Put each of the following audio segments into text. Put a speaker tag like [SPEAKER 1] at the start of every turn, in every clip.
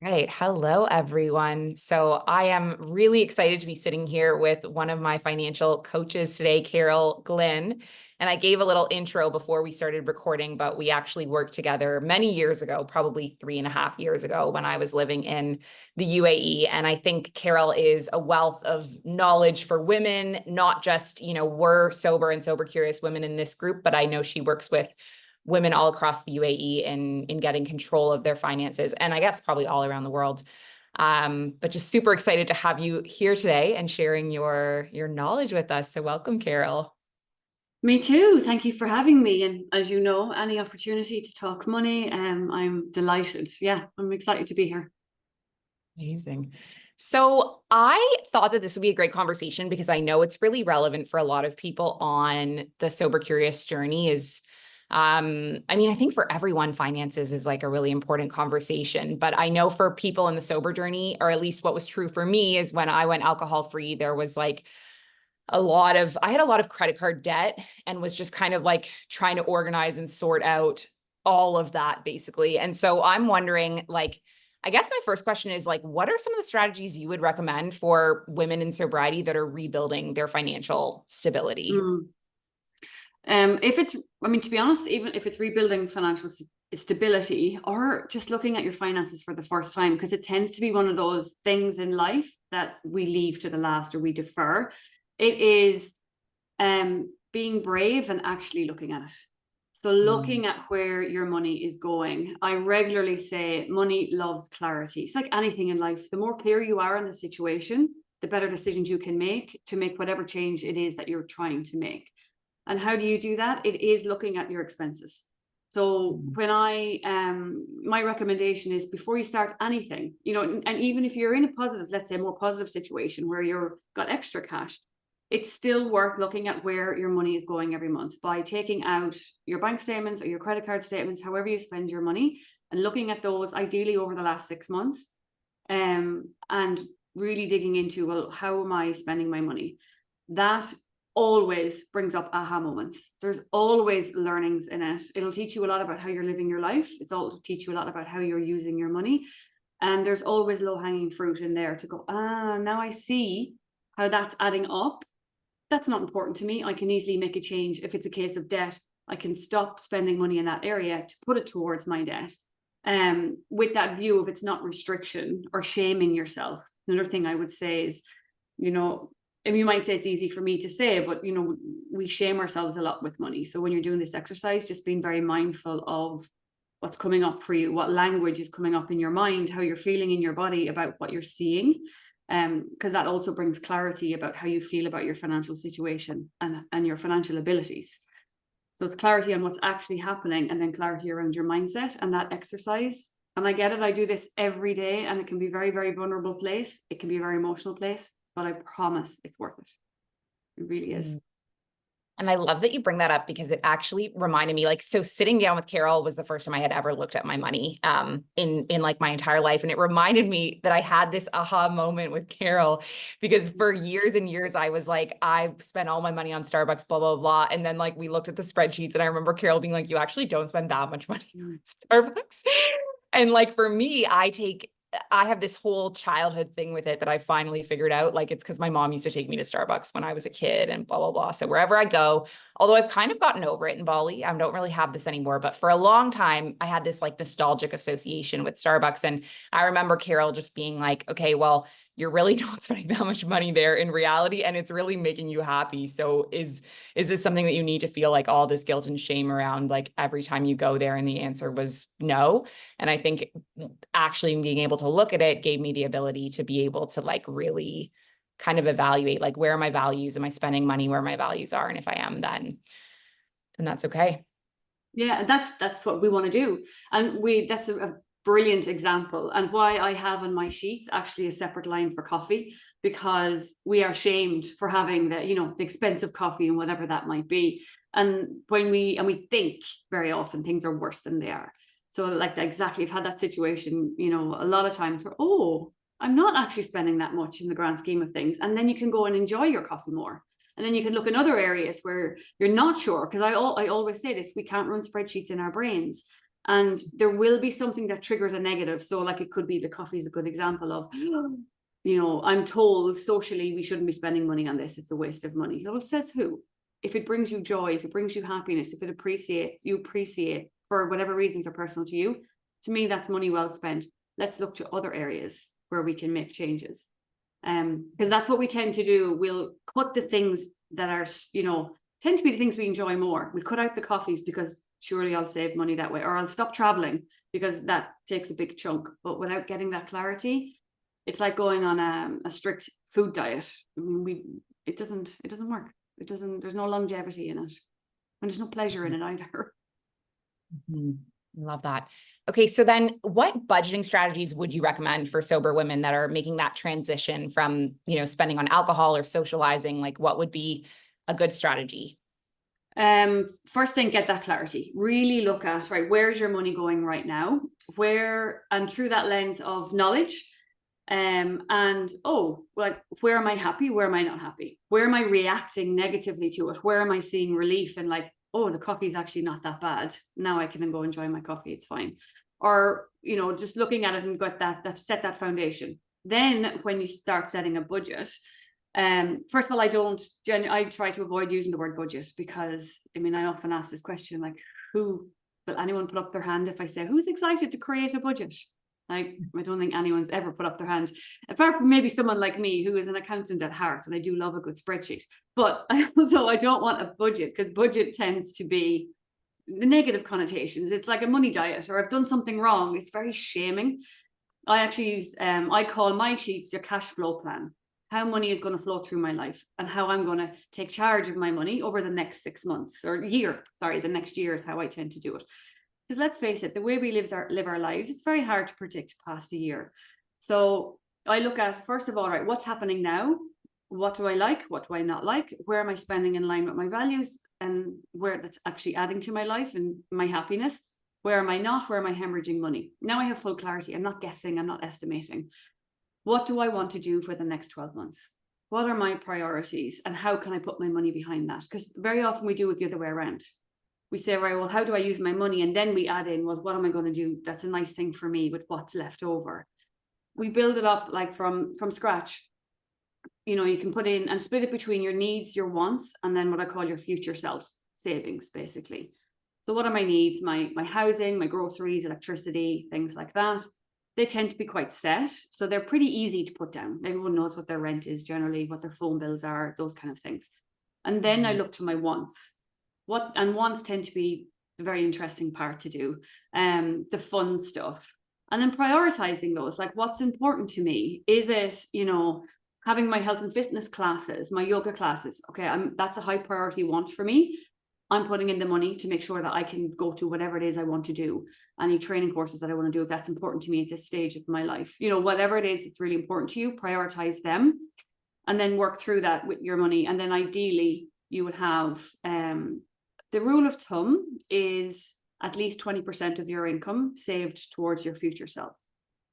[SPEAKER 1] Right. Hello, everyone. So I am really excited to be sitting here with one of my financial coaches today, Glynn. And I gave a little intro before we started recording, but we actually worked together many years ago, probably 3.5 years ago when I was living in the UAE. And I think Carol is a wealth of knowledge for women, not just, we're sober and sober curious women in this group, but I know she works with women all across the UAE in getting control of their finances, and I guess probably all around the world. But just super excited to have you here today and sharing your knowledge with us. So welcome, Carol.
[SPEAKER 2] Me too. Thank you for having me. And as you know, any opportunity to talk money, I'm delighted. Yeah, I'm excited to be here.
[SPEAKER 1] Amazing. So I thought that this would be a great conversation because I know it's really relevant for a lot of people on the sober curious journey is I think for everyone, finances is like a really important conversation. But I know for people in the sober journey, or at least what was true for me, is when I went alcohol free, there was like I had a lot of credit card debt and was just kind of like trying to organize and sort out all of that basically. And so I'm wondering, like, I guess my first question is like, what are some of the strategies you would recommend for women in sobriety that are rebuilding their financial stability?
[SPEAKER 2] Mm. If it's, to be honest, even if it's rebuilding financial stability or just looking at your finances for the first time, because it tends to be one of those things in life that we leave to the last or we defer, it is being brave and actually looking at it. So
[SPEAKER 1] Mm.
[SPEAKER 2] looking at where your money is going. I regularly say money loves clarity. It's like anything in life. The more clear you are on the situation, the better decisions you can make to make whatever change it is that you're trying to make. And how do you do that? It is looking at your expenses. So when my recommendation is before you start anything, and even if you're in a positive, let's say a more positive situation where you're got extra cash, it's still worth looking at where your money is going every month by taking out your bank statements or your credit card statements, however you spend your money, and looking at those ideally over the last 6 months, and really digging into, well, how am I spending my money? That always brings up aha moments. There's always learnings in it. It'll teach you a lot about how you're living your life. It's also teach you a lot about how you're using your money. And there's always low-hanging fruit in there to go, now I see how that's adding up. That's not important to me. I can easily make a change. If it's a case of debt, I can stop spending money in that area to put it towards my debt. With that view of it's not restriction or shaming yourself. Another thing I would say is, and you might say it's easy for me to say, but we shame ourselves a lot with money. So when you're doing this exercise, just being very mindful of what's coming up for you, what language is coming up in your mind, how you're feeling in your body about what you're seeing. Because that also brings clarity about how you feel about your financial situation and your financial abilities. So it's clarity on what's actually happening and then clarity around your mindset and that exercise. And I get it. I do this every day and it can be a very, very vulnerable place. It can be a very emotional place, but I promise it's worth it. It really is.
[SPEAKER 1] And I love that you bring that up because it actually reminded me, like, so sitting down with Carol was the first time I had ever looked at my money in like my entire life. And it reminded me that I had this aha moment with Carol because for years and years I was like, I spent all my money on Starbucks, blah, blah, blah. And then like we looked at the spreadsheets and I remember Carol being like, you actually don't spend that much money on Starbucks. And like for me, I have this whole childhood thing with it that I finally figured out. Like it's because my mom used to take me to Starbucks when I was a kid and blah, blah, blah. So wherever I go, although I've kind of gotten over it in Bali, I don't really have this anymore. But for a long time, I had this like nostalgic association with Starbucks. And I remember Carol just being like, okay, well, you're really not spending that much money there in reality, and it's really making you happy. So is this something that you need to feel like all this guilt and shame around like every time you go there? And the answer was no. And I think actually being able to look at it gave me the ability to be able to like really kind of evaluate like where are my values? Am I spending money where my values are? And if I am, then that's okay.
[SPEAKER 2] Yeah, that's what we want to do. And that's a brilliant example. And why I have on my sheets actually a separate line for coffee, because we are shamed for having the expensive coffee and whatever that might be. And we think very often things are worse than they are. So like exactly, I've had that situation, a lot of times where, oh, I'm not actually spending that much in the grand scheme of things. And then you can go and enjoy your coffee more. And then you can look in other areas where you're not sure, because I always say this, we can't run spreadsheets in our brains. And there will be something that triggers a negative. So like it could be, the coffee is a good example of, you know, I'm told socially we shouldn't be spending money on this. It's a waste of money. Well, says who? If it brings you joy, if it brings you happiness, if you appreciate for whatever reasons are personal to you, to me, that's money well spent. Let's look to other areas where we can make changes. Because that's what we tend to do. We'll cut the things that are, you know, tend to be the things we enjoy more. We'll cut out the coffees because surely I'll save money that way, or I'll stop traveling because that takes a big chunk. But without getting that clarity, it's like going on a strict food diet. I mean, it doesn't work. There's no longevity in it. And there's no pleasure in it either.
[SPEAKER 1] Love that. Okay, so then what budgeting strategies would you recommend for sober women that are making that transition from, you know, spending on alcohol or socializing? Like, what would be a good strategy?
[SPEAKER 2] First thing, get that clarity. Really look at, right, where is your money going right now? Where, and through that lens of knowledge, and like, where am I happy? Where am I not happy? Where am I reacting negatively to it? Where am I seeing relief and like, oh, the coffee is actually not that bad. Now I can go enjoy my coffee. It's fine. Or, you know, just looking at it and got that set that foundation. Then when you start setting a budget, first of all, I try to avoid using the word budget, because I mean, I often ask this question, like, will anyone put up their hand if I say, who's excited to create a budget? Like, I don't think anyone's ever put up their hand, apart from maybe someone like me who is an accountant at heart, and I do love a good spreadsheet. But I don't want a budget, because budget tends to be the negative connotations. It's like a money diet, or I've done something wrong. It's very shaming. I actually use, I call my sheets your cash flow plan. How money is going to flow through my life and how I'm going to take charge of my money over the next 6 months or year. Sorry, the next year is how I tend to do it. Because let's face it, the way we live our lives, it's very hard to predict past a year. So I look at, first of all, right, what's happening now? What do I like? What do I not like? Where am I spending in line with my values and where that's actually adding to my life and my happiness? Where am I not? Where am I hemorrhaging money? Now I have full clarity. I'm not guessing. I'm not estimating. What do I want to do for the next 12 months? What are my priorities and how can I put my money behind that? Because very often we do it the other way around. We say, right, well, how do I use my money? And then we add in, well, what am I going to do? That's a nice thing for me with what's left over. We build it up like from scratch. You know, you can put in and split it between your needs, your wants, and then what I call your future self savings, basically. So what are my needs? My housing, my groceries, electricity, things like that. They tend to be quite set. So they're pretty easy to put down. Everyone knows what their rent is generally, what their phone bills are, those kind of things. And then I look to my wants. Wants tend to be a very interesting part to do. The fun stuff. And then prioritizing those, like what's important to me. Is it, you know, having my health and fitness classes, my yoga classes? Okay, that's a high priority want for me. I'm putting in the money to make sure that I can go to whatever it is I want to do. Any training courses that I want to do, if that's important to me at this stage of my life, you know, whatever it is that's really important to you, prioritize them and then work through that with your money. And then ideally you would have, the rule of thumb is at least 20% of your income saved towards your future self.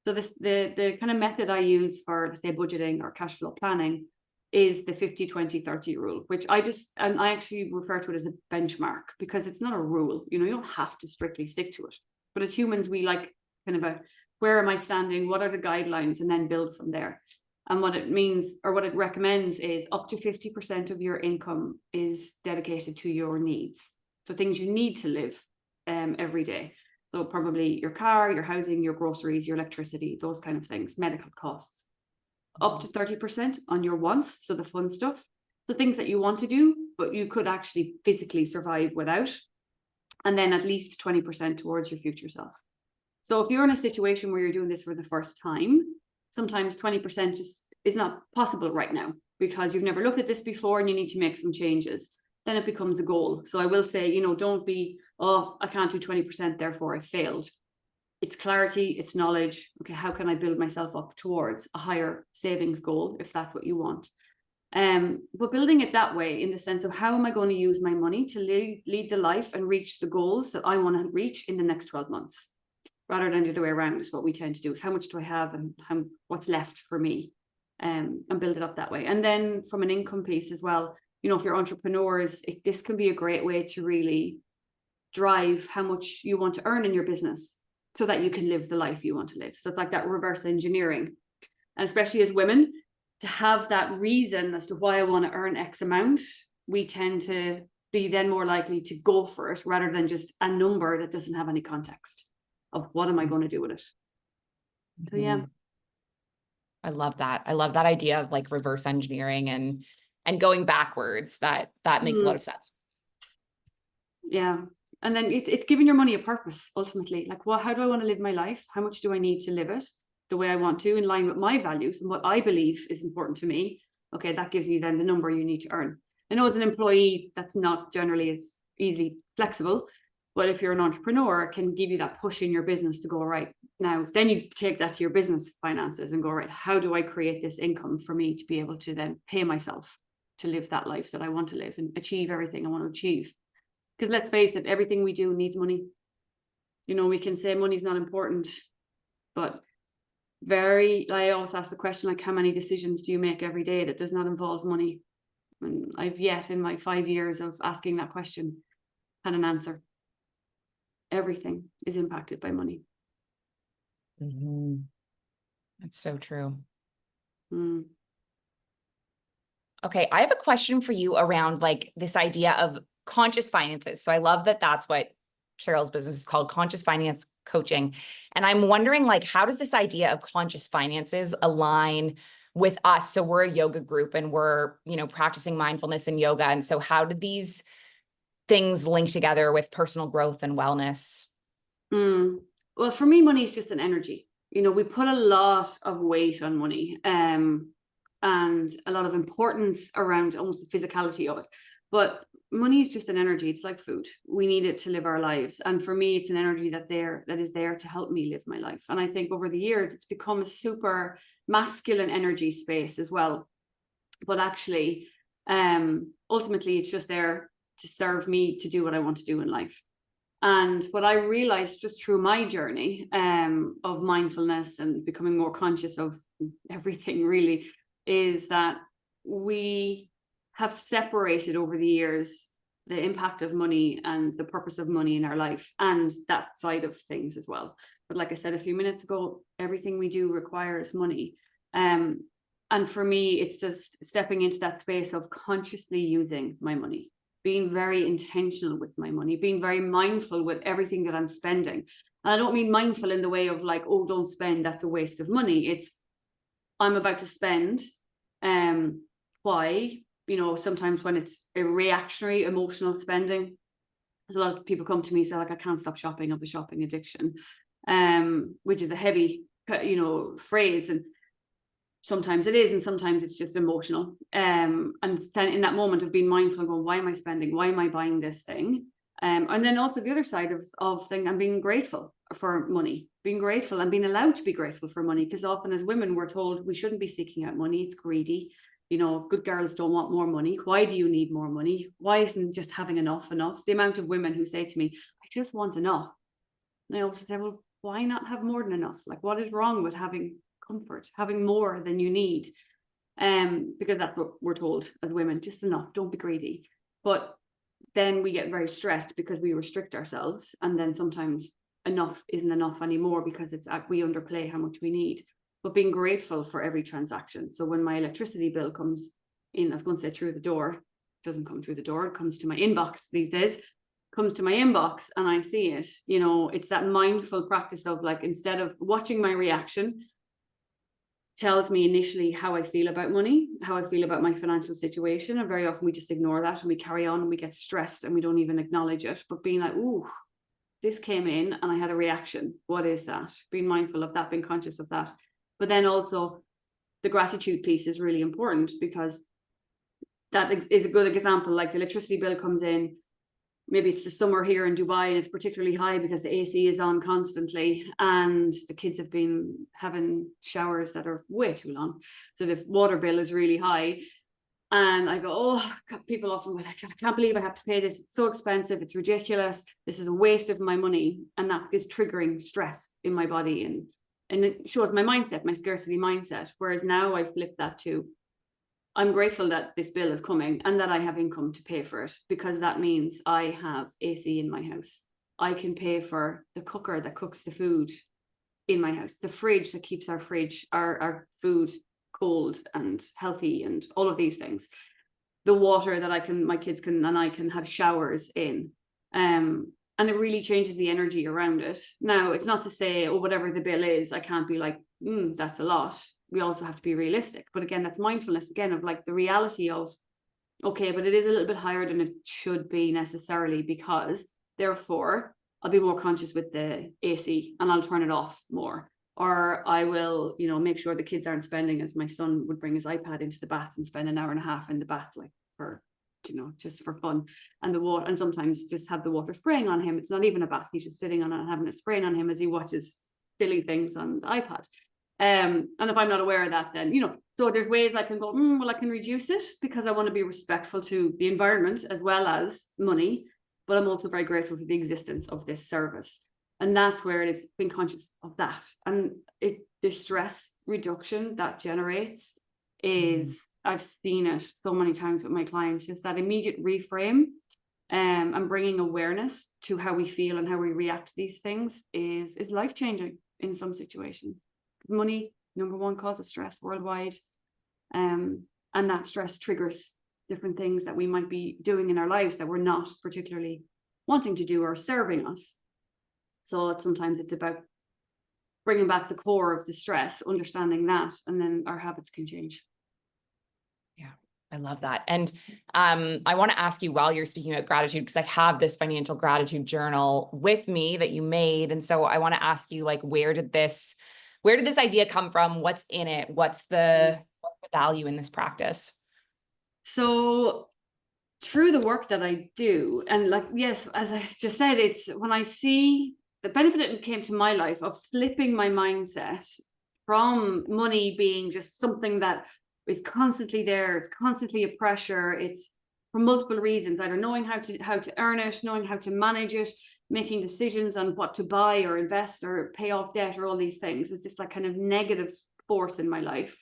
[SPEAKER 2] So the kind of method I use for, say, budgeting or cash flow planning is the 50-20-30 rule, which I actually refer to it as a benchmark, because it's not a rule. You know, you don't have to strictly stick to it. But as humans, we like kind of where am I standing? What are the guidelines? And then build from there. And what it means, or what it recommends, is up to 50% of your income is dedicated to your needs. So things you need to live every day. So probably your car, your housing, your groceries, your electricity, those kind of things, medical costs. Up to 30% on your wants, so the fun stuff. So things that you want to do, but you could actually physically survive without. And then at least 20% towards your future self. So if you're in a situation where you're doing this for the first time, sometimes 20% just is not possible right now because you've never looked at this before and you need to make some changes. Then it becomes a goal. So I will say, you know, don't be, oh, I can't do 20%, therefore I failed. It's clarity, it's knowledge. Okay, how can I build myself up towards a higher savings goal if that's what you want? But building it that way, in the sense of how am I going to use my money to lead the life and reach the goals that I want to reach in the next 12 months, rather than the other way around. Is what we tend to do, is how much do I have and what's left for me, and build it up that way. And then from an income piece as well, you know, if you're entrepreneurs, this can be a great way to really drive how much you want to earn in your business so that you can live the life you want to live. So it's like that reverse engineering. And especially as women, to have that reason as to why I want to earn X amount, we tend to be then more likely to go for it rather than just a number that doesn't have any context of what am I going to do with it. So yeah.
[SPEAKER 1] I love that. I love that idea of like reverse engineering and going backwards. That makes a lot of sense.
[SPEAKER 2] Yeah. And then it's giving your money a purpose ultimately. Like, well, how do I want to live my life? How much do I need to live it the way I want to, in line with my values and what I believe is important to me? Okay, that gives you then the number you need to earn. I know as an employee, that's not generally as easily flexible, but if you're an entrepreneur, it can give you that push in your business to go, right, now, then you take that to your business finances and go, right, how do I create this income for me to be able to then pay myself to live that life that I want to live and achieve everything I want to achieve? Because let's face it, everything we do needs money. You know, we can say money's not important, but I always ask the question, like, how many decisions do you make every day that does not involve money? And I've yet in my 5 years of asking that question had an answer. Everything is impacted by money.
[SPEAKER 1] That's so true.
[SPEAKER 2] Mm.
[SPEAKER 1] Okay, I have a question for you around like this idea of conscious finances. So I love that that's what Carol's business is called, Conscious Finance Coaching. And I'm wondering, like, how does this idea of conscious finances align with us? So we're a yoga group and we're, practicing mindfulness and yoga. And so how do these things link together with personal growth and wellness?
[SPEAKER 2] Well, for me, money is just an energy. We put a lot of weight on money, and a lot of importance around almost the physicality of it. But money is just an energy. It's like food. We need it to live our lives. And for me, it's an energy that is there to help me live my life. And I think over the years, it's become a super masculine energy space as well. But actually, ultimately, it's just there to serve me to do what I want to do in life. And what I realized just through my journey of mindfulness and becoming more conscious of everything really is that we have separated over the years the impact of money and the purpose of money in our life and that side of things as well. But like I said a few minutes ago, everything we do requires money. And for me, it's just stepping into that space of consciously using my money, being very intentional with my money, being very mindful with everything that I'm spending. And I don't mean mindful in the way of like, oh, don't spend, that's a waste of money. It's, I'm about to spend. Why? Sometimes when it's a reactionary emotional spending, a lot of people come to me and say, like, I can't stop shopping, of a shopping addiction, which is a heavy, phrase. And sometimes it is, and sometimes it's just emotional. And then in that moment of being mindful, going, why am I spending? Why am I buying this thing? And then also the other side of thing, I'm being grateful for money, being grateful and being allowed to be grateful for money. Because often as women, we're told we shouldn't be seeking out money. It's greedy. Good girls don't want more money. Why do you need more money? Why isn't just having enough? The amount of women who say to me, I just want enough. And I also say, well, why not have more than enough? Like, what is wrong with having comfort, having more than you need? Because that's what we're told as women, just enough, don't be greedy. But then we get very stressed because we restrict ourselves, and then sometimes enough isn't enough anymore because we underplay how much we need. But being grateful for every transaction. So when my electricity bill comes in, I was going to say through the door, it doesn't come through the door, it comes to my inbox these days, comes to my inbox and I see it, it's that mindful practice of, like, instead of watching my reaction, tells me initially how I feel about money, how I feel about my financial situation. And very often we just ignore that and we carry on and we get stressed and we don't even acknowledge it. But being like, ooh, this came in and I had a reaction. What is that? Being mindful of that, being conscious of that. But then also the gratitude piece is really important, because that is a good example. Like, the electricity bill comes in, maybe it's the summer here in Dubai and it's particularly high because the AC is on constantly and the kids have been having showers that are way too long. So the water bill is really high. And I go, oh, people often go like, I can't believe I have to pay this. It's so expensive. It's ridiculous. This is a waste of my money. And that is triggering stress in my body. And it shows my mindset, my scarcity mindset. Whereas now I flip that to, I'm grateful that this bill is coming and that I have income to pay for it, because that means I have AC in my house. I can pay for the cooker that cooks the food in my house, the fridge that keeps our food cold and healthy, and all of these things, the water that my kids can and I can have showers in. And it really changes the energy around it. Now, it's not to say, oh, whatever the bill is, I can't be like, that's a lot. We also have to be realistic. But again, that's mindfulness again of like the reality of, okay, but it is a little bit higher than it should be necessarily, because therefore I'll be more conscious with the AC and I'll turn it off more. Or I will, make sure the kids aren't spending, as my son would bring his iPad into the bath and spend an hour and a half in the bath, like for, just for fun. And the water, and sometimes just have the water spraying on him. It's not even a bath. He's just sitting on it and having it spraying on him as he watches silly things on the iPad. And if I'm not aware of that, then, so there's ways I can go, well, I can reduce it because I want to be respectful to the environment as well as money. But I'm also very grateful for the existence of this service. And that's where it is, being conscious of that. And the stress reduction that generates is, I've seen it so many times with my clients, just that immediate reframe and bringing awareness to how we feel and how we react to these things is life-changing in some situations. Money, number one cause of stress worldwide. And that stress triggers different things that we might be doing in our lives that we're not particularly wanting to do or serving us. So sometimes it's about bringing back the core of the stress, understanding that, and then our habits can change.
[SPEAKER 1] Yeah, I love that. And I want to ask you, while you're speaking about gratitude, because I have this financial gratitude journal with me that you made. And so I want to ask you, like, where did this idea come from? What's in it? What's the value in this practice?
[SPEAKER 2] So through the work that I do, and like, yes, as I just said, it's when I see the benefit it came to my life of flipping my mindset from money being just something that is constantly there, it's constantly a pressure, it's for multiple reasons, either knowing how to earn it, knowing how to manage it, making decisions on what to buy or invest or pay off debt or all these things. It's just like kind of negative force in my life,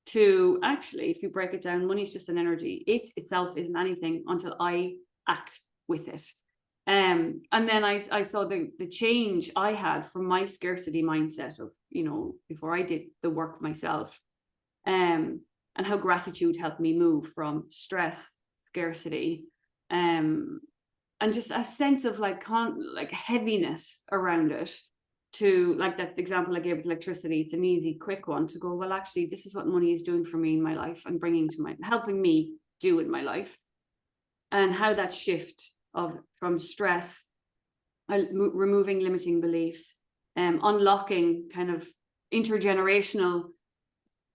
[SPEAKER 2] to actually, if you break it down, money is just an energy. It itself isn't anything until I act with it. And then I saw the change I had from my scarcity mindset of, before I did the work myself, and how gratitude helped me move from stress, scarcity, and just a sense of like heaviness around it, to like that example I gave with electricity. It's an easy, quick one to go, well, actually, this is what money is doing for me in my life and helping me do in my life. And how that shift from stress, removing limiting beliefs, unlocking kind of intergenerational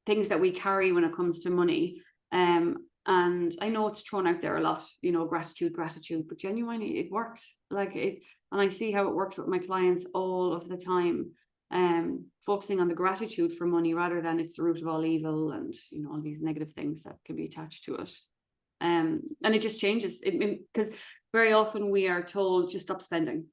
[SPEAKER 2] things that we carry when it comes to money. And I know it's thrown out there a lot, gratitude, but genuinely it works. And I see how it works with my clients all of the time, focusing on the gratitude for money rather than it's the root of all evil and, all these negative things that can be attached to it. And it just changes it, because very often we are told, just stop spending,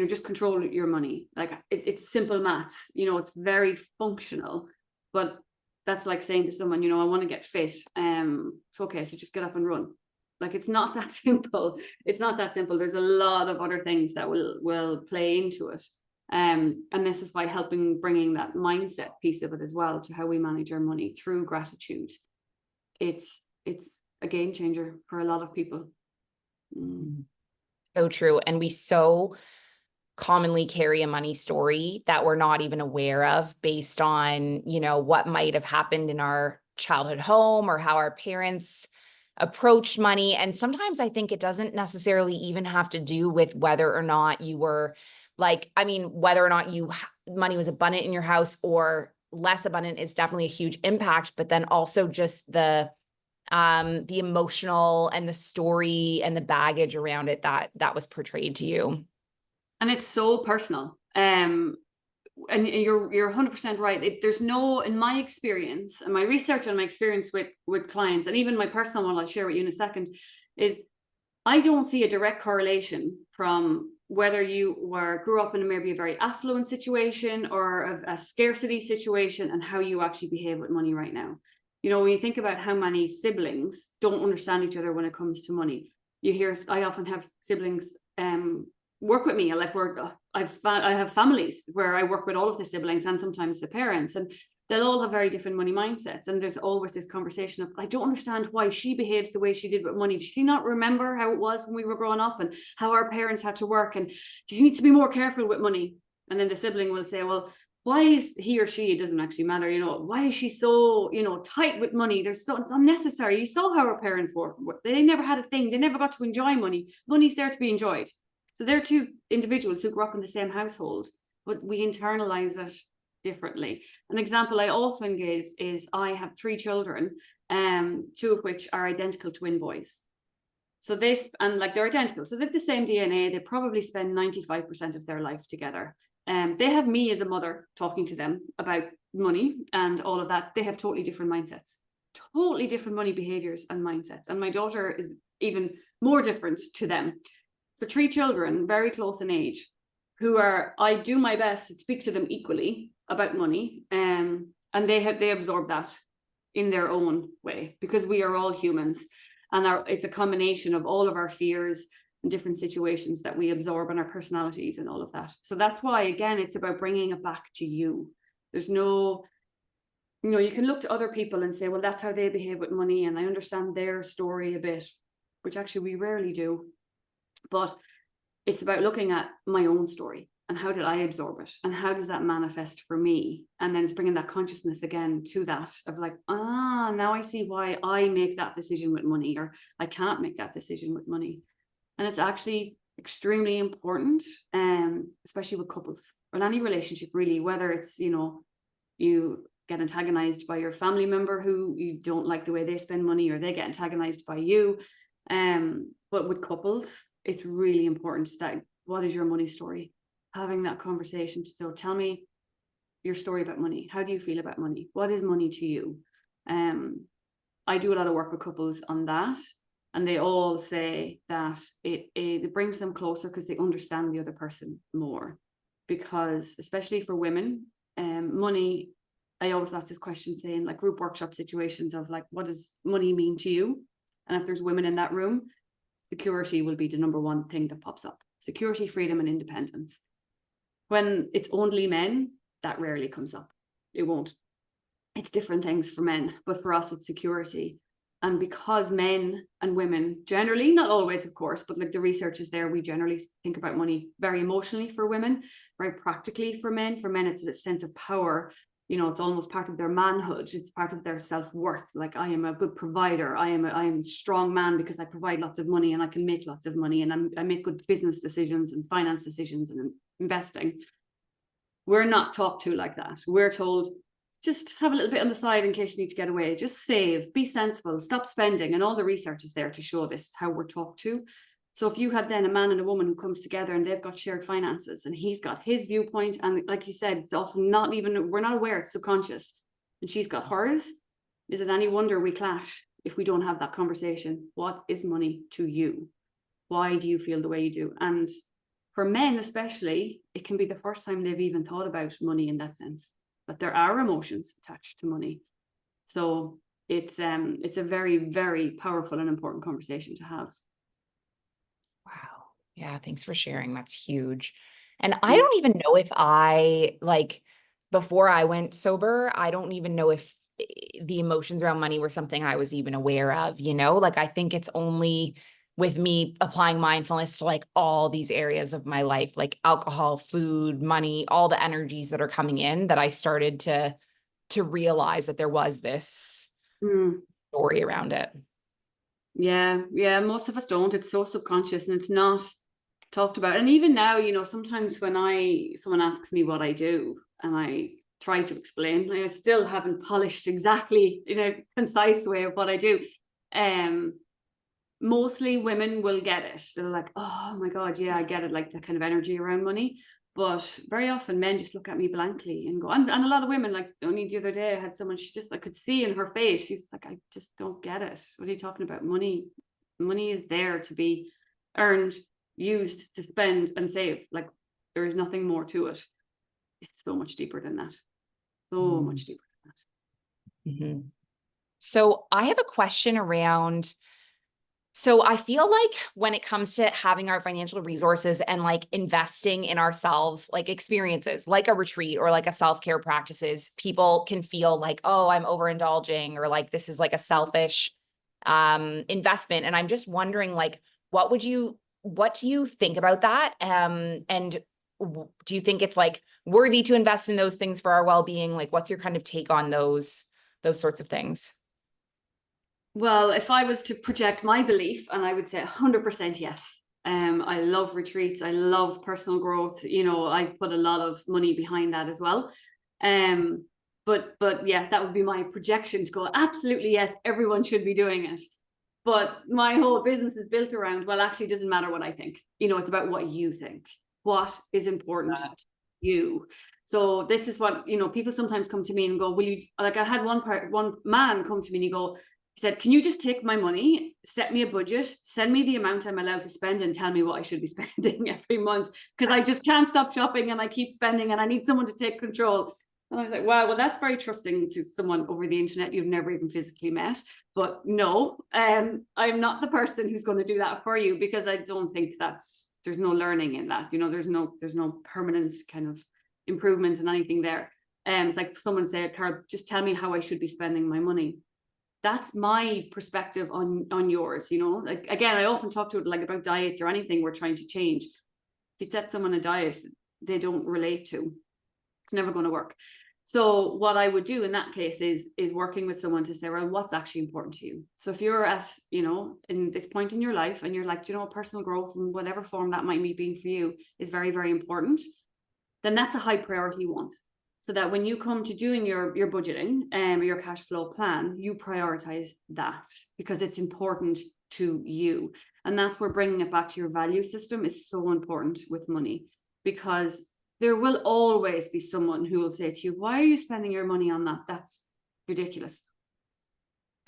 [SPEAKER 2] just control your money. Like it's simple maths, it's very functional, but that's like saying to someone, I want to get fit. It's okay, so just get up and run. Like, it's not that simple. It's not that simple. There's a lot of other things that will play into it. And this is why bringing that mindset piece of it as well to how we manage our money through gratitude. It's a game changer for a lot of people.
[SPEAKER 1] So true. And we so commonly carry a money story that we're not even aware of based on, what might have happened in our childhood home or how our parents approached money. And sometimes I think it doesn't necessarily even have to do with whether or not you were whether or not money was abundant in your house or less abundant is definitely a huge impact, but then also just the emotional and the story and the baggage around it that was portrayed to you.
[SPEAKER 2] And it's so personal. And you're 100% right. There's no, in my experience and my research and my experience with clients, and even my personal one I'll share with you in a second, is I don't see a direct correlation from whether you grew up in maybe a very affluent situation or a scarcity situation and how you actually behave with money right now. When you think about how many siblings don't understand each other when it comes to money, I often have siblings work with me. I have families where I work with all of the siblings and sometimes the parents, and they'll all have very different money mindsets. And there's always this conversation of, I don't understand why she behaves the way she did with money. Does she not remember how it was when we were growing up and how our parents had to work? And you need to be more careful with money. And then the sibling will say, well, why is he or she, it doesn't actually matter, why is she so, tight with money? It's unnecessary. You saw how our parents were. They never had a thing. They never got to enjoy money. Money's there to be enjoyed. So they're two individuals who grew up in the same household, but we internalize it differently. An example I often give is I have 3 children, 2 of which are identical twin boys. So they're identical. So they have the same DNA. They probably spend 95% of their life together. They have me as a mother talking to them about money and all of that. They have totally different mindsets, totally different money behaviors and mindsets. And my daughter is even more different to them. So 3 children, very close in age, I do my best to speak to them equally about money. And they absorb that in their own way, because we are all humans. And it's a combination of all of our fears and different situations that we absorb, and our personalities and all of that. So that's why, again, it's about bringing it back to you. There's no, you can look to other people and say, well, that's how they behave with money, and I understand their story a bit, which actually we rarely do. But it's about looking at my own story and how did I absorb it, and how does that manifest for me? And then it's bringing that consciousness again to that of like, now I see why I make that decision with money, or I can't make that decision with money. And it's actually extremely important, especially with couples or any relationship really, whether it's, you get antagonized by your family member who you don't like the way they spend money, or they get antagonized by you. But with couples, it's really important that, what is your money story? Having that conversation. So tell me your story about money. How do you feel about money? What is money to you? I do a lot of work with couples on that, and they all say that it brings them closer because they understand the other person more. Because especially for women, money, I always ask this question, saying like group workshop situations of like, what does money mean to you? And if there's women in that room, security will be the number one thing that pops up. Security, freedom, and independence. When it's only men, that rarely comes up. It won't. It's different things for men, but for us, it's security. And because men and women generally, not always, of course, but like the research is there, we generally think about money very emotionally for women, very practically for men. For men, it's a sense of power. It's almost part of their manhood. It's part of their self-worth. Like, I am a good provider. I am a strong man because I provide lots of money and I can make lots of money, and I make good business decisions and finance decisions and investing. We're not talked to like that. We're told, just have a little bit on the side in case you need to get away. Just save, be sensible, stop spending. And all the research is there to show this is how we're talked to. So if you have then a man and a woman who comes together and they've got shared finances, and he's got his viewpoint, and like you said, it's often we're not aware, it's subconscious, and she's got hers, is it any wonder we clash if we don't have that conversation? What is money to you? Why do you feel the way you do? And for men especially, it can be the first time they've even thought about money in that sense, but there are emotions attached to money. So it's a very, very powerful and important conversation to have.
[SPEAKER 1] Wow. Yeah. Thanks for sharing. That's huge. And I don't even know if before I went sober, I don't even know if the emotions around money were something I was even aware of, I think it's only with me applying mindfulness to like all these areas of my life, like alcohol, food, money, all the energies that are coming in, that I started to realize that there was this story around it.
[SPEAKER 2] Yeah. Most of us don't. It's so subconscious and it's not talked about. And even now, sometimes when someone asks me what I do and I try to explain, I still haven't polished exactly in a concise way of what I do. Mostly women will get it. They're like, oh my God, yeah, I get it, like that kind of energy around money. But very often men just look at me blankly and go, and a lot of women, like only the other day I had someone, I could see in her face, she was like, I just don't get it. What are you talking about? Money is there to be earned, used to spend and save. Like, there is nothing more to it. It's so much deeper than that. So much deeper than that.
[SPEAKER 1] So I have a question around So I feel like when it comes to having our financial resources and like investing in ourselves, like experiences, like a retreat or like a self-care practices, people can feel like, oh, I'm overindulging, or like this is like a selfish investment. And I'm just wondering, like, what do you think about that? And do you think it's like worthy to invest in those things for our well-being? Like, what's your kind of take on those sorts of things?
[SPEAKER 2] Well, if I was to project my belief, and I would say 100% yes. I love retreats. I love personal growth. You know, I put a lot of money behind that as well. Um, but yeah, that would be my projection to go, absolutely yes, everyone should be doing it. But my whole business is built around, well, actually, it doesn't matter what I think. You know, it's about what you think. What is important to you? So this is what, you know, people sometimes come to me and go, will you, like I had one man come to me and he said, can you just take my money, set me a budget, send me the amount I'm allowed to spend, and tell me what I should be spending every month? Because I just can't stop shopping and I keep spending and I need someone to take control. And I was like, wow, well, that's very trusting to someone over the internet you've never even physically met. But no, I'm not the person who's going to do that for you, because I don't think there's no learning in that. You know, there's no permanent kind of improvement in anything there. It's like someone said, Carl, just tell me how I should be spending my money. That's my perspective on yours. You know, like, again, I often talk to it like about diets or anything we're trying to change. If you set someone a diet they don't relate to, it's never going to work. So what I would do in that case is working with someone to say, well, what's actually important to you? So if you're at, you know, in this point in your life and you're like, you know, personal growth in whatever form that might be for you is very, very important, then that's a high priority you want. So that when you come to doing your budgeting or your cash flow plan, you prioritize that because it's important to you. And that's where bringing it back to your value system is so important with money, because there will always be someone who will say to you, why are you spending your money on that? That's ridiculous.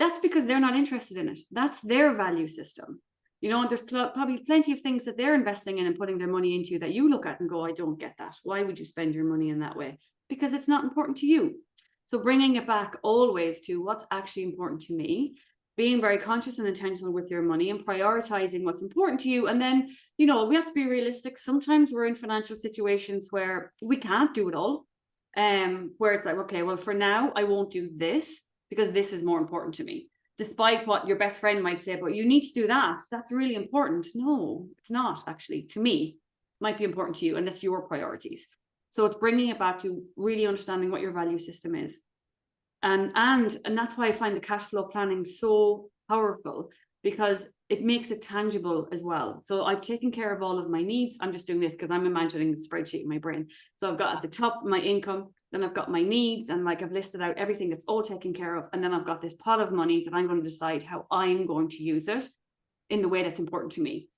[SPEAKER 2] That's because they're not interested in it. That's their value system. You know, there's probably plenty of things that they're investing in and putting their money into that you look at and go, I don't get that. Why would you spend your money in that way? Because it's not important to you. So bringing it back always to what's actually important to me, being very conscious and intentional with your money and prioritizing what's important to you. And then, you know, we have to be realistic. Sometimes we're in financial situations where we can't do it all. Where it's like, okay, well, for now, I won't do this because this is more important to me. Despite what your best friend might say, but you need to do that. That's really important. No, it's not actually. To me, it might be important to you, and it's your priorities. So it's bringing it back to really understanding what your value system is. And that's why I find the cash flow planning so powerful, because it makes it tangible as well. So I've taken care of all of my needs. I'm just doing this because I'm imagining the spreadsheet in my brain. So I've got at the top my income, then I've got my needs, and like I've listed out everything that's all taken care of. And then I've got this pot of money that I'm going to decide how I'm going to use it in the way that's important to me.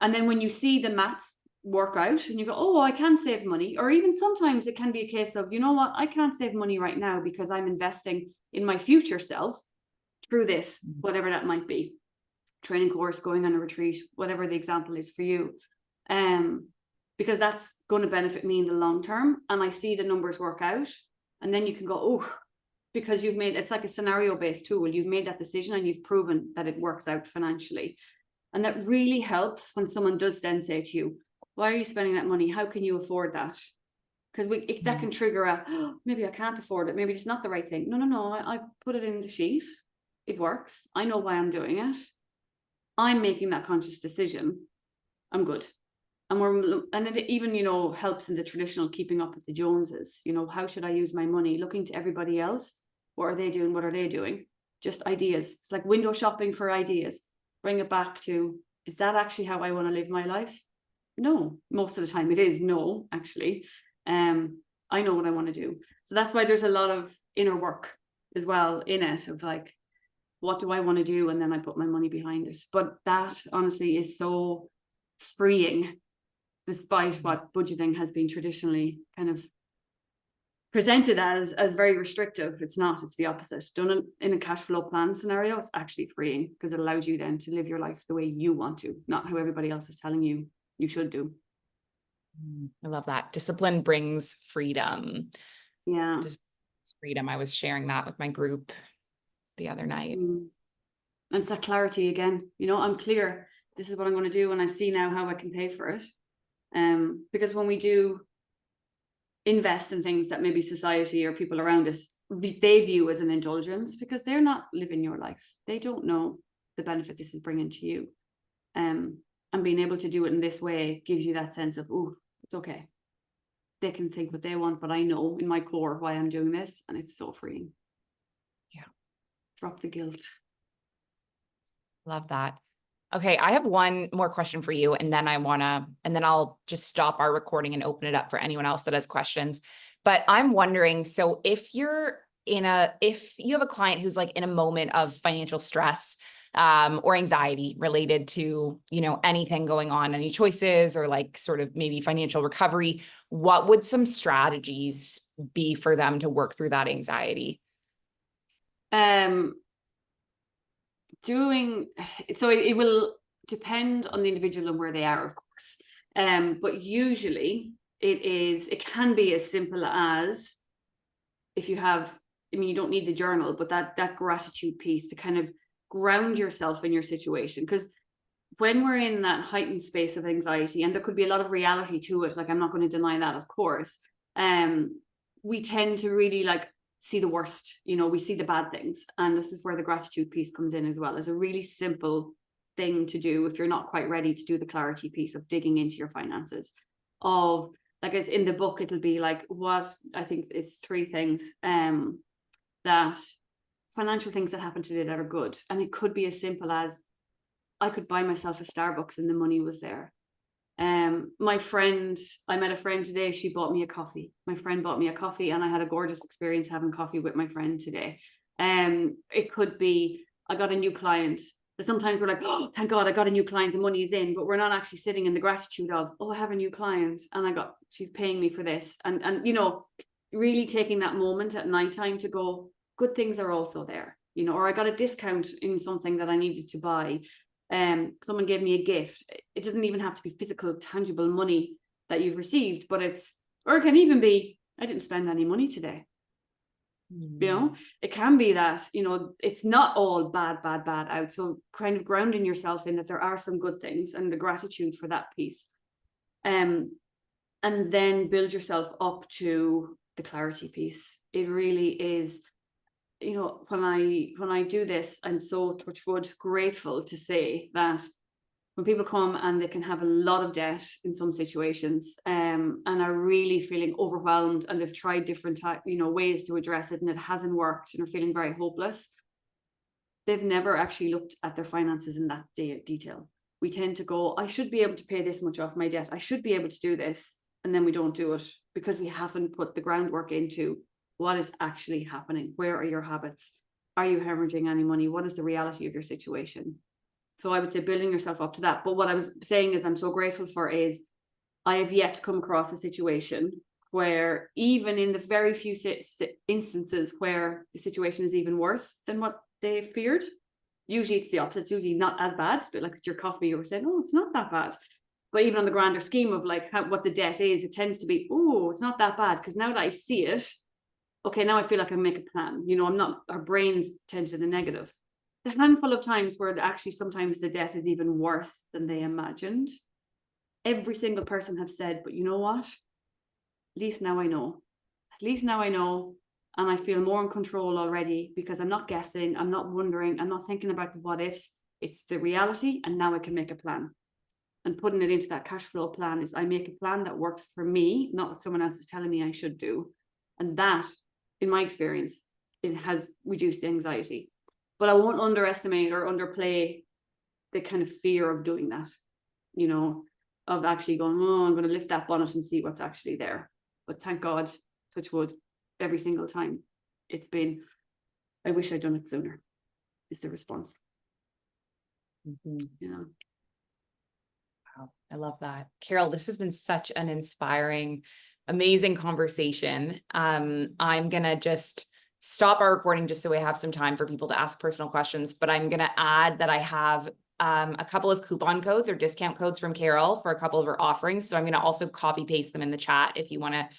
[SPEAKER 2] And then when you see the maths work out and you go, oh, I can save money. Or even sometimes it can be a case of, you know what, I can't save money right now because I'm investing in my future self through this, whatever that might be. Training course, going on a retreat, whatever the example is for you. Because that's going to benefit me in the long term. And I see the numbers work out. And then you can go, oh, because you've made, it's like a scenario-based tool. You've made that decision and you've proven that it works out financially. And that really helps when someone does then say to you, why are you spending that money? How can you afford that? Because that can trigger oh, maybe I can't afford it. Maybe it's not the right thing. No. I put it in the sheet. It works. I know why I'm doing it. I'm making that conscious decision. I'm good. And it even, you know, helps in the traditional keeping up with the Joneses. You know, how should I use my money? Looking to everybody else. What are they doing? What are they doing? Just ideas. It's like window shopping for ideas. Bring it back to, is that actually how I want to live my life? No, most of the time it is no, actually. I know what I want to do. So that's why there's a lot of inner work as well in it of like, what do I want to do? And then I put my money behind it. But that honestly is so freeing, despite what budgeting has been traditionally kind of presented as very restrictive. It's not, it's the opposite. Done in a cash flow plan scenario, it's actually freeing because it allows you then to live your life the way you want to, not how everybody else is telling you you should do.
[SPEAKER 1] I love that. Discipline brings freedom.
[SPEAKER 2] Yeah.
[SPEAKER 1] Freedom. I was sharing that with my group the other night.
[SPEAKER 2] And it's that clarity again, you know, I'm clear, this is what I'm going to do, and I see now how I can pay for it. Because when we do invest in things that maybe society or people around us, they view as an indulgence, because they're not living your life. They don't know the benefit this is bringing to you. And being able to do it in this way gives you that sense of, oh, it's okay. They can think what they want, but I know in my core why I'm doing this, and it's so freeing.
[SPEAKER 1] Yeah.
[SPEAKER 2] Drop the guilt.
[SPEAKER 1] Love that. Okay, I have one more question for you, and then I'll just stop our recording and open it up for anyone else that has questions. But I'm wondering, so if you have a client who's like in a moment of financial stress, or anxiety related to, anything going on, any choices or like sort of maybe financial recovery, what would some strategies be for them to work through that anxiety?
[SPEAKER 2] It will depend on the individual and where they are, of course. But usually it can be as simple as, if you have, you don't need the journal, but that gratitude piece to kind of ground yourself in your situation. Because when we're in that heightened space of anxiety, and there could be a lot of reality to it, like I'm not going to deny that, of course, we tend to really like see the worst, we see the bad things. And this is where the gratitude piece comes in as well, as a really simple thing to do if you're not quite ready to do the clarity piece of digging into your finances. Of, like, it's in the book, it'll be like, what I think it's 3 things that financial things that happen today that are good. And it could be as simple as, I could buy myself a Starbucks and the money was there. I met a friend today, she bought me a coffee. My friend bought me a coffee, and I had a gorgeous experience having coffee with my friend today. It could be, I got a new client. That sometimes we're like, oh, thank God I got a new client, the money is in, but we're not actually sitting in the gratitude of, oh, I have a new client and she's paying me for this. And really taking that moment at nighttime to go, good things are also there, or I got a discount in something that I needed to buy. Someone gave me a gift. It doesn't even have to be physical, tangible money that you've received, but it can even be, I didn't spend any money today. It can be that, it's not all bad out. So kind of grounding yourself in that there are some good things, and the gratitude for that piece. And then build yourself up to the clarity piece. It really is, when I do this, I'm so, touch wood, grateful to say that when people come and they can have a lot of debt in some situations, and are really feeling overwhelmed, and they've tried different ways to address it and it hasn't worked, and are feeling very hopeless, they've never actually looked at their finances in that detail. We tend to go, I should be able to pay this much off my debt, I should be able to do this, and then we don't do it because we haven't put the groundwork into what is actually happening. Where are your habits? Are you hemorrhaging any money? What is the reality of your situation? So I would say building yourself up to that. But what I was saying is, I'm so grateful for is, I have yet to come across a situation where, even in the very few instances where the situation is even worse than what they feared, usually it's the opposite. It's usually not as bad. But like with your coffee, you were saying, oh, it's not that bad. But even on the grander scheme of like what the debt is, it tends to be, oh, it's not that bad. Because now that I see it, okay, now I feel like I make a plan. Our brains tend to the negative. The handful of times where actually sometimes the debt is even worse than they imagined, every single person have said, but you know what? At least now I know. At least now I know. And I feel more in control already, because I'm not guessing, I'm not wondering, I'm not thinking about the what ifs. It's the reality, and now I can make a plan. And putting it into that cash flow plan is, I make a plan that works for me, not what someone else is telling me I should do. And that, in my experience, it has reduced the anxiety. But I won't underestimate or underplay the kind of fear of doing that, of actually going, oh, I'm going to lift that bonnet and see what's actually there. But thank God, touch wood, every single time it's been, I wish I'd done it sooner, is the response. Yeah.
[SPEAKER 1] Wow, I love that. Carol, this has been such an inspiring, amazing conversation. I'm going to just stop our recording just so we have some time for people to ask personal questions, but I'm going to add that I have a couple of coupon codes or discount codes from Carol for a couple of her offerings. So I'm going to also copy paste them in the chat if you want to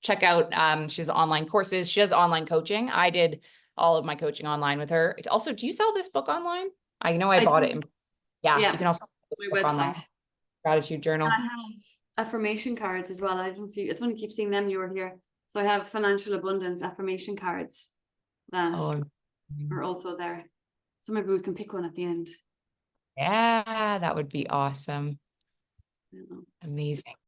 [SPEAKER 1] check out. She has online courses. She has online coaching. I did all of my coaching online with her. Also, do you sell this book online? I know I
[SPEAKER 2] I
[SPEAKER 1] bought it
[SPEAKER 2] do.
[SPEAKER 1] in, yeah, so
[SPEAKER 2] Yeah,
[SPEAKER 1] you can also post
[SPEAKER 2] my
[SPEAKER 1] book on
[SPEAKER 2] website.
[SPEAKER 1] that gratitude
[SPEAKER 2] And
[SPEAKER 1] journal.
[SPEAKER 2] I have affirmation cards as well. I don't want to keep seeing them. You were here. So I have financial abundance affirmation cards that
[SPEAKER 1] Oh,
[SPEAKER 2] are also there. So maybe we can pick one at the end.
[SPEAKER 1] yeah, that would be awesome.
[SPEAKER 2] I don't know.
[SPEAKER 1] Amazing.